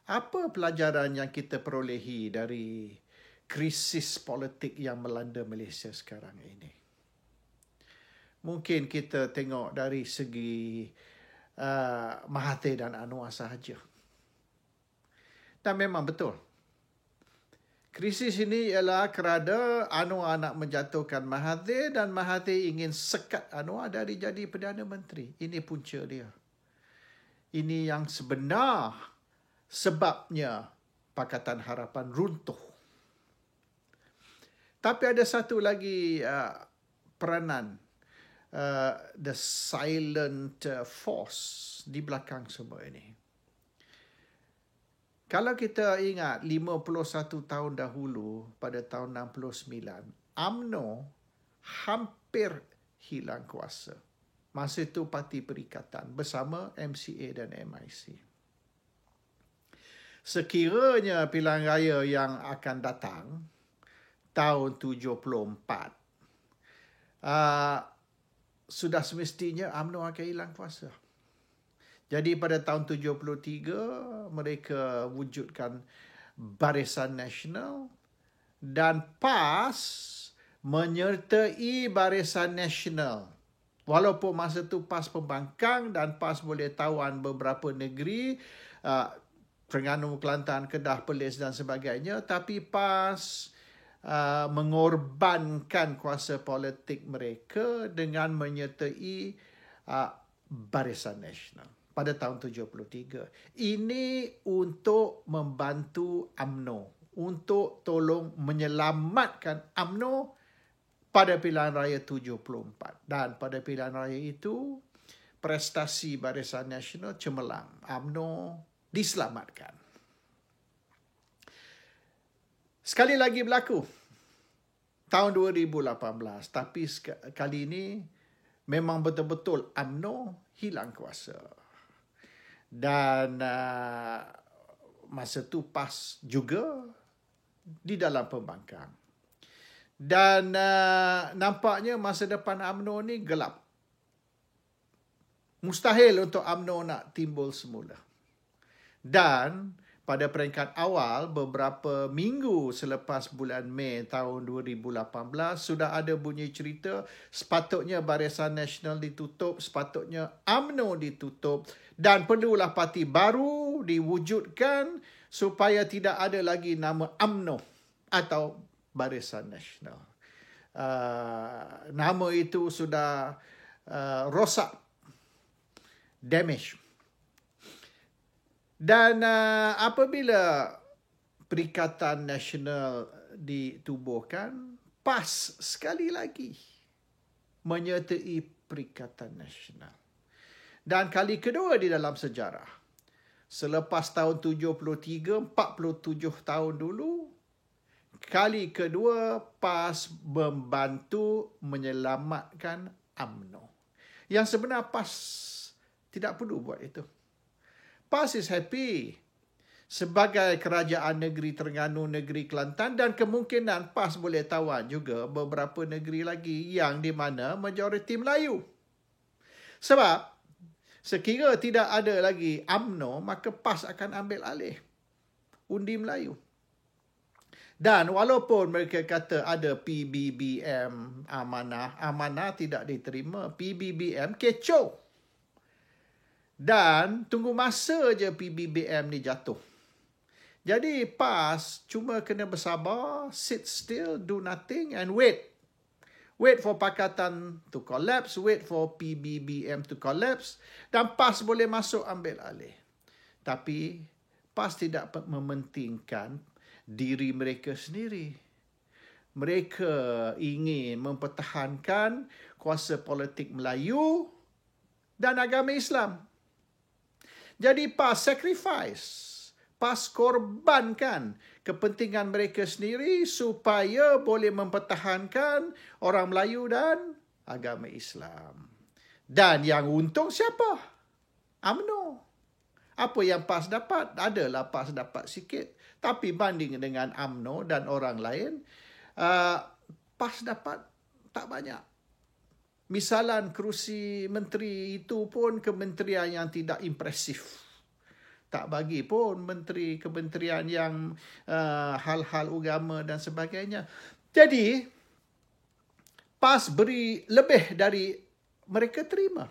Apa pelajaran yang kita perolehi dari krisis politik yang melanda Malaysia sekarang ini? Mungkin kita tengok dari segi Mahathir dan Anwar sahaja. Dan memang betul. Krisis ini ialah kerana Anwar nak menjatuhkan Mahathir dan Mahathir ingin sekat Anwar dari jadi Perdana Menteri. Ini punca dia. Ini yang sebenar sebabnya Pakatan Harapan runtuh. Tapi ada satu lagi peranan, the silent force di belakang semua ini. Kalau kita ingat 51 tahun dahulu, pada tahun 69, UMNO hampir hilang kuasa. Masa itu Parti Perikatan bersama MCA dan MIC. Sekiranya pilihan raya yang akan datang, tahun 74, sudah semestinya UMNO akan hilang kuasa. Jadi pada tahun 73, mereka wujudkan Barisan Nasional dan PAS menyertai Barisan Nasional. Walaupun masa itu PAS pembangkang dan PAS boleh tawan beberapa negeri, Terengganu, Kelantan, Kedah, Perlis dan sebagainya, tapi PAS mengorbankan kuasa politik mereka dengan menyertai Barisan Nasional pada tahun 73. Ini untuk membantu UMNO, untuk tolong menyelamatkan UMNO pada pilihan raya 74. Dan pada pilihan raya itu, prestasi Barisan Nasional cemerlang. UMNO diselamatkan. Sekali lagi berlaku tahun 2018, tapi kali ini memang betul-betul UMNO hilang kuasa. Dan masa tu PAS juga di dalam pembangkang. Dan nampaknya masa depan UMNO ni gelap. Mustahil untuk UMNO nak timbul semula. Dan pada peringkat awal, beberapa minggu selepas bulan Mei tahun 2018, sudah ada bunyi cerita sepatutnya Barisan Nasional ditutup, sepatutnya UMNO ditutup dan perlulah parti baru diwujudkan supaya tidak ada lagi nama UMNO atau Barisan Nasional. Nama itu sudah rosak, damage. Dan apabila Perikatan Nasional ditubuhkan, PAS sekali lagi menyertai Perikatan Nasional. Dan kali kedua di dalam sejarah. Selepas tahun 73, 47 tahun dulu, kali kedua PAS membantu menyelamatkan UMNO. Yang sebenar PAS tidak perlu buat itu. PAS is happy sebagai kerajaan negeri Terengganu, negeri Kelantan dan kemungkinan PAS boleh tawan juga beberapa negeri lagi yang di mana majoriti Melayu. Sebab sekira tidak ada lagi UMNO, maka PAS akan ambil alih undi Melayu. Dan walaupun mereka kata ada PBBM amanah tidak diterima, PBBM kecoh. Dan tunggu masa je PBBM ni jatuh. Jadi PAS cuma kena bersabar, sit still, do nothing and wait. Wait for Pakatan to collapse, wait for PBBM to collapse dan PAS boleh masuk ambil alih. Tapi PAS tidak mementingkan diri mereka sendiri. Mereka ingin mempertahankan kuasa politik Melayu dan agama Islam. Jadi PAS sacrifice, PAS korbankan kepentingan mereka sendiri supaya boleh mempertahankan orang Melayu dan agama Islam. Dan yang untung siapa? UMNO. Apa yang PAS dapat? Adalah PAS dapat sikit. Tapi banding dengan UMNO dan orang lain, PAS dapat tak banyak. Misalan kerusi menteri itu pun kementerian yang tidak impresif. Tak bagi pun menteri kementerian yang hal-hal agama dan sebagainya. Jadi, PAS beri lebih dari mereka terima.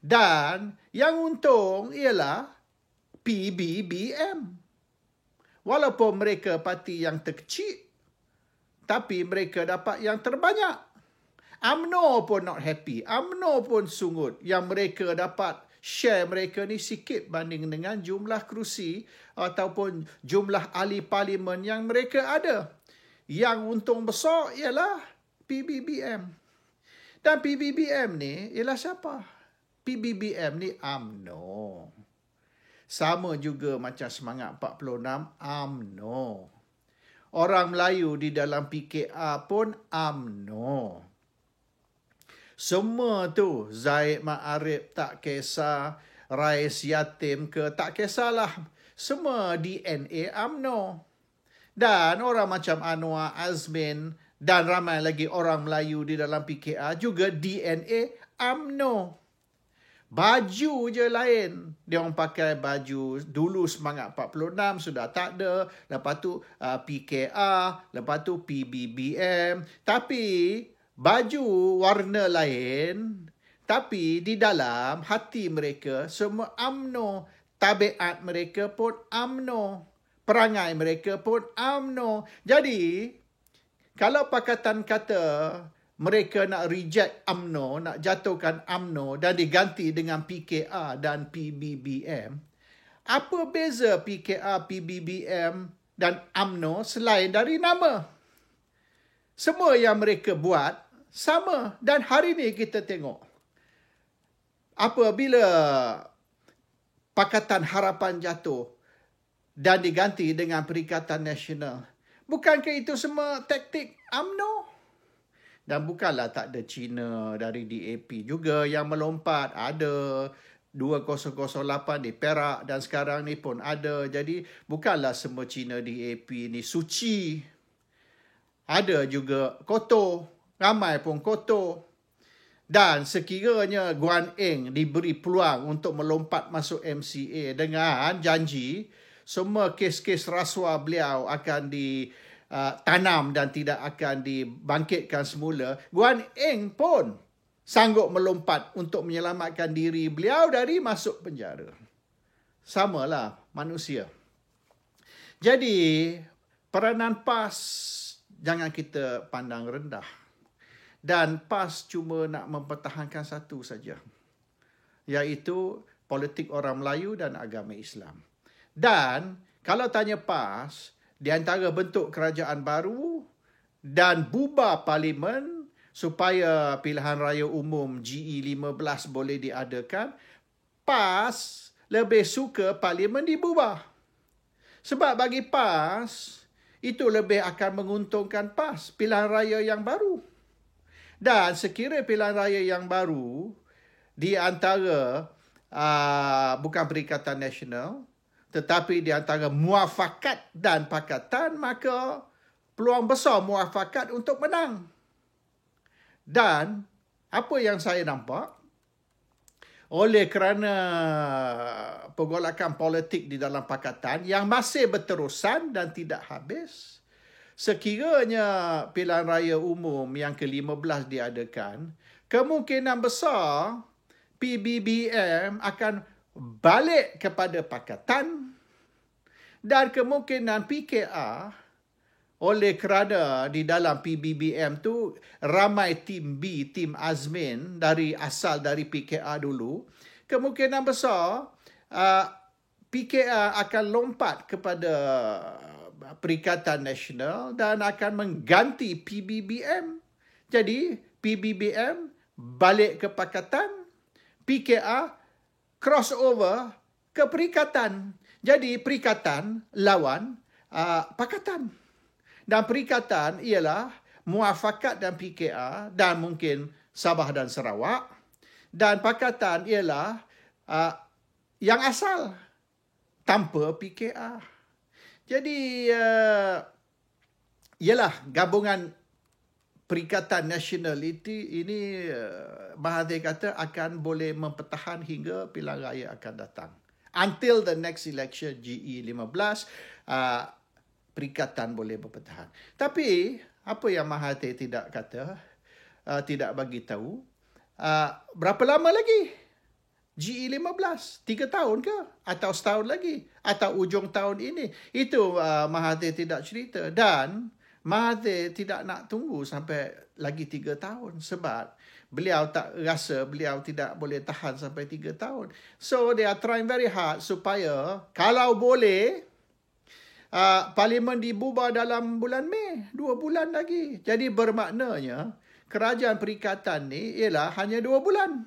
Dan yang untung ialah PBBM. Walaupun mereka parti yang terkecil, tapi mereka dapat yang terbanyak. UMNO pun not happy. UMNO pun sungut yang mereka dapat share mereka ni sikit banding dengan jumlah kerusi ataupun jumlah ahli parlimen yang mereka ada. Yang untung besar ialah PBBM. Dan PBBM ni ialah siapa? PBBM ni UMNO. Sama juga macam Semangat 46, UMNO. Orang Melayu di dalam PKR pun UMNO. Semua tu, Zaid Ma'arif tak kisah, Rais Yatim ke, tak kisahlah. Semua DNA UMNO. Dan orang macam Anwar Azmin dan ramai lagi orang Melayu di dalam PKR juga DNA UMNO. Baju je lain. Dia orang pakai baju dulu Semangat 46 sudah tak ada. Lepas tu PKR, lepas tu PBBM. Tapi baju warna lain. Tapi di dalam hati mereka semua UMNO. Tabiat mereka pun UMNO. Perangai mereka pun UMNO. Jadi, kalau Pakatan kata mereka nak reject UMNO, nak jatuhkan UMNO dan diganti dengan PKR dan PBBM, apa beza PKR, PBBM dan UMNO selain dari nama? Semua yang mereka buat sama. Dan hari ni kita tengok, apabila Pakatan Harapan jatuh dan diganti dengan Perikatan Nasional, bukankah itu semua taktik UMNO? Dan bukanlah tak ada Cina dari DAP juga yang melompat. Ada 2008 di Perak dan sekarang ni pun ada. Jadi bukanlah semua Cina DAP ni suci. Ada juga kotor. Ramai pun kotor. Dan sekiranya Guan Eng diberi peluang untuk melompat masuk MCA dengan janji semua kes-kes rasuah beliau akan tanam dan tidak akan dibangkitkan semula, Guan Eng pun sanggup melompat untuk menyelamatkan diri beliau dari masuk penjara. Samalah manusia. Jadi, peranan PAS jangan kita pandang rendah. Dan PAS cuma nak mempertahankan satu saja, iaitu politik orang Melayu dan agama Islam. Dan kalau tanya PAS, di antara bentuk kerajaan baru dan bubar parlimen supaya pilihan raya umum GE15 boleh diadakan, PAS lebih suka parlimen dibubar. Sebab bagi PAS, itu lebih akan menguntungkan PAS, pilihan raya yang baru. Dan sekira pilihan raya yang baru di antara bukan Perikatan Nasional, tetapi di antara muafakat dan pakatan, maka peluang besar muafakat untuk menang. Dan apa yang saya nampak, oleh kerana pergolakan politik di dalam pakatan yang masih berterusan dan tidak habis, sekiranya pilihan raya umum yang ke-15 diadakan, kemungkinan besar PBBM akan balik kepada pakatan dan kemungkinan PKR, oleh kerana di dalam PBBM tu ramai tim B, tim Azmin asal dari PKR dulu, kemungkinan besar PKR akan lompat kepada Perikatan Nasional dan akan mengganti PBBM. Jadi PBBM balik ke pakatan, PKR crossover ke perikatan. Jadi perikatan lawan pakatan. Dan perikatan ialah muafakat dan PKR dan mungkin Sabah dan Sarawak. Dan pakatan ialah yang asal tanpa PKR. Jadi ialah gabungan Perikatan Nationality ini Mahathir kata akan boleh mempertahan hingga pilihan raya akan datang. Until the next election, GE15, perikatan boleh berpertahan. Tapi, apa yang Mahathir tidak kata, tidak bagi tahu, berapa lama lagi GE15? 3 tahun ke? Atau setahun lagi? Atau ujung tahun ini? Itu Mahathir tidak cerita. Dan Mahathir tidak nak tunggu sampai lagi 3 tahun. Sebab beliau tak rasa beliau tidak boleh tahan sampai 3 tahun. So, they are trying very hard supaya kalau boleh, Parlimen dibubar dalam bulan Mei. 2 bulan lagi. Jadi bermaknanya, kerajaan perikatan ni ialah hanya 2 bulan.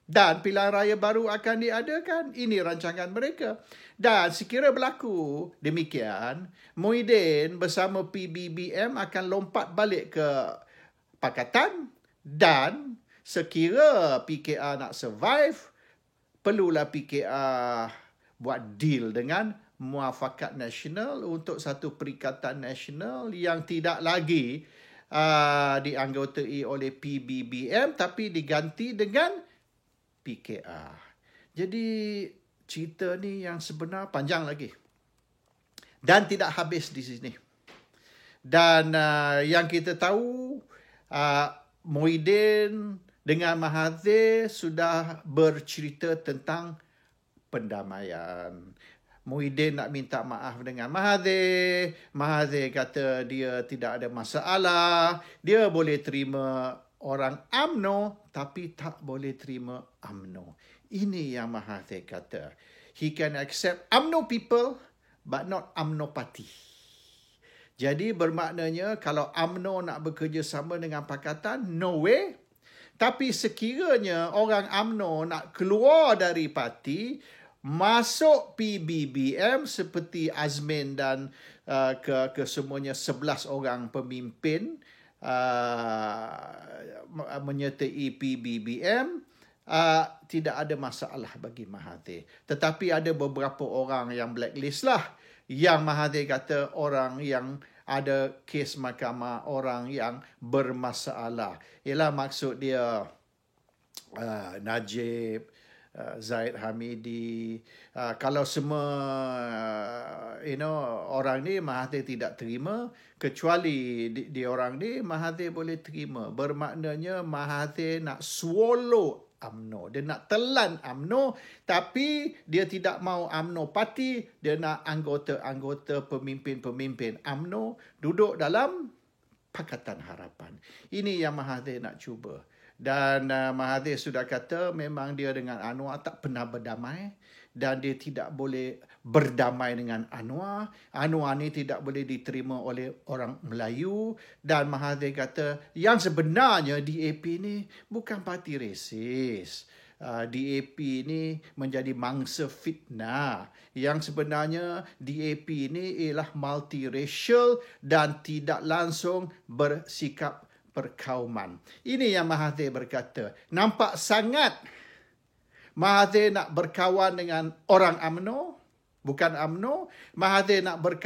Dan pilihan raya baru akan diadakan. Ini rancangan mereka. Dan sekira berlaku demikian, Muhyiddin bersama PBBM akan lompat balik ke Pakatan. Dan sekira PKR nak survive, perlulah PKR buat deal dengan Muafakat Nasional untuk satu perikatan nasional yang tidak lagi dianggotai oleh PBBM tapi diganti dengan PKR. Jadi cerita ni yang sebenar panjang lagi. Dan tidak habis di sini. Dan yang kita tahu, Muhyiddin dengan Mahathir sudah bercerita tentang pendamaian. Muhyiddin nak minta maaf dengan Mahathir. Mahathir kata dia tidak ada masalah. Dia boleh terima orang UMNO tapi tak boleh terima UMNO. Ini yang Mahathir kata. He can accept UMNO people but not UMNO party. Jadi bermaknanya kalau UMNO nak bekerjasama dengan Pakatan, no way. Tapi sekiranya orang UMNO nak keluar dari parti, masuk PBBM seperti Azmin dan ke semuanya 11 orang pemimpin menyertai PBBM, tidak ada masalah bagi Mahathir. Tetapi ada beberapa orang yang blacklist lah. Yang Mahathir kata orang yang ada kes mahkamah, orang yang bermasalah. Ialah maksud dia Najib, Zaid Hamidi. Kalau semua orang ni Mahathir tidak terima, kecuali di orang ni Mahathir boleh terima. Bermaknanya Mahathir nak swallow UMNO. Dia nak telan UMNO, tapi dia tidak mau UMNO parti. Dia nak anggota-anggota pemimpin-pemimpin UMNO duduk dalam Pakatan Harapan. Ini yang Mahathir nak cuba. Dan Mahathir sudah kata memang dia dengan Anwar tak pernah berdamai. Dan dia tidak boleh berdamai dengan Anwar. Anwar ni tidak boleh diterima oleh orang Melayu. Dan Mahathir kata yang sebenarnya DAP ni bukan parti resis. DAP ni menjadi mangsa fitnah. Yang sebenarnya DAP ni ialah multiracial dan tidak langsung bersikap perkauman. Ini yang Mahathir berkata. Nampak sangat Mahathir nak berkawan dengan orang UMNO, bukan UMNO. Mahathir nak berkawan